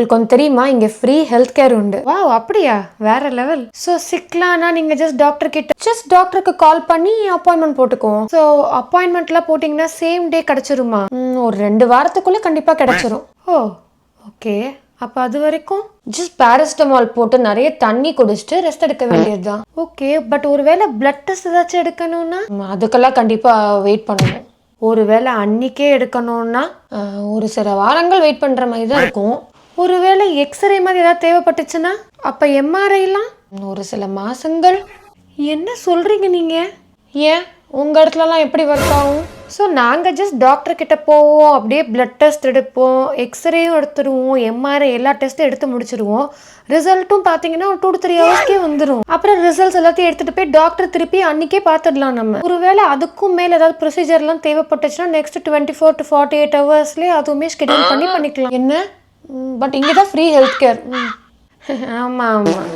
உங்களுக்கு ஒன்று தெரியுமா, இங்கே ஃப்ரீ ஹெல்த் கேர் உண்டு. வா, அப்படியா, வேற லெவல். ஸோ சிக்லானா நீங்கள் ஜஸ்ட் டாக்டருக்கு கால் பண்ணி அப்பாயின்மெண்ட் போட்டுக்குவோம். ஸோ அப்பாயின்மெண்ட்லாம் போட்டிங்கன்னா சேம் டே கிடச்சிருமா? ஒரு 2 வாரத்துக்குள்ளே கண்டிப்பாக கிடச்சிரும். ஓ ஓகே. அப்போ அது வரைக்கும் ஜஸ்ட் பேராசிட்டமால் போட்டு நிறைய தண்ணி குடிச்சிட்டு ரெஸ்ட் எடுக்க வேண்டியது தான். ஓகே, பட் ஒருவேளை பிளட் டெஸ்ட் ஏதாச்சும் எடுக்கணும்னா அதுக்கெல்லாம் கண்டிப்பாக வெயிட் பண்ணணும். ஒருவேளை அன்னைக்கே எடுக்கணும்னா ஒரு சில வாரங்கள் வெயிட் பண்ணுற மாதிரி தான் இருக்கும். ஒருவேளை எக்ஸ்ரே மாதிரி ஏதாவது தேவைப்பட்டுச்சுன்னா அப்போ எம்ஆர்ஐலாம் ஒரு சில மாதங்கள். என்ன சொல்கிறீங்க நீங்கள்? ஏன் உங்கள் இடத்துலலாம் எப்படி ஒர்க் ஆகும்? ஸோ நாங்கள் ஜஸ்ட் டாக்டர்கிட்ட போவோம், அப்படியே பிளட் டெஸ்ட் எடுப்போம், எக்ஸ்ரேயும் எடுத்துருவோம், எம்ஆர்ஐ எல்லா டெஸ்ட்டும் எடுத்து முடிச்சிடுவோம். ரிசல்ட்டும் பார்த்தீங்கன்னா 2 to 3 ஹவர்ஸ்க்கே வந்துடும். அப்புறம் ரிசல்ட்ஸ் எல்லாத்தையும் எடுத்துகிட்டு போய் டாக்டர் திருப்பி அன்றைக்கே பார்த்துடலாம். நம்ம ஒருவேளை அதுக்கும் மேலே ஏதாவது ப்ரொசீஜர்லாம் தேவைப்பட்டுச்சுன்னா நெக்ஸ்ட் 24 to 48 ஹவர்ஸ்லேயே அதுவுமே ஸ்கெடியூல் பண்ணிக்கலாம். என்ன? பட் இங்கே தான் ஃப்ரீ ஹெல்த் கேர். ஆமாம் ஆமாம்.